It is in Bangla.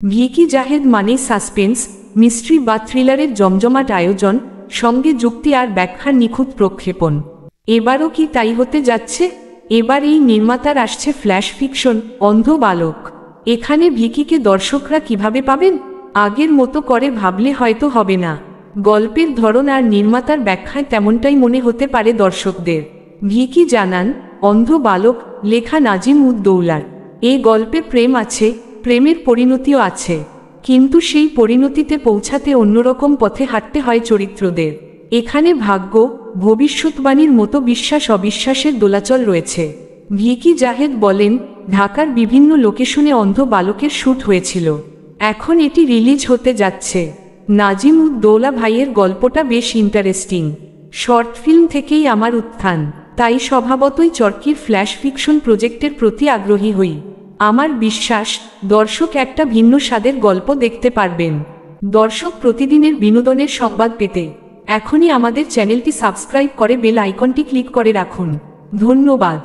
ভিকি জাহেদ মানে সাসপেন্স, মিস্ট্রি বা থ্রিলারের জমজমাট আয়োজন, সঙ্গে যুক্তি আর ব্যাখ্যার নিখুঁত প্রক্ষেপণ। এবারও কি তাই হতে যাচ্ছে? এবার এই নির্মাতার আসছে ফ্ল্যাশ ফিকশন অন্ধ বালক। এখানে ভিকিকে দর্শকরা কিভাবে পাবেন? আগের মতো করে ভাবলে হয়তো হবে না। গল্পের ধরন আর নির্মাতার ব্যাখ্যায় তেমনটাই মনে হতে পারে দর্শকদের। ভিকি জানান, অন্ধ বালক লেখা নাজিম উদ দৌলার। এ গল্পে প্রেম আছে, প্রেমের পরিণতিও আছে, কিন্তু সেই পরিণতিতে পৌঁছাতে অন্যরকম পথে হাঁটতে হয় চরিত্রদের। এখানে ভাগ্য, ভবিষ্যৎবাণীর মতো বিশ্বাস অবিশ্বাসের দোলাচল রয়েছে। ভিকি জাহেদ বলেন, ঢাকার বিভিন্ন লোকেশনে অন্ধ বালকের শ্যুট হয়েছিল। এখন এটি রিলিজ হতে যাচ্ছে। নাজিম উদ দৌলা ভাইয়ের গল্পটা বেশ ইন্টারেস্টিং। শর্ট ফিল্ম থেকেই আমার উত্থান, তাই স্বভাবতই চরকির ফ্ল্যাশ ফিকশন প্রজেক্টের প্রতি আগ্রহী হই। আমার বিশ্বাস, দর্শক একটা ভিন্ন স্বাদের গল্প দেখতে পারবেন। দর্শক প্রতিদিনের বিনোদনের সংবাদ পেতে এখনই আমাদের চ্যানেলটি সাবস্ক্রাইব করে বেল আইকনটি ক্লিক করে রাখুন। ধন্যবাদ।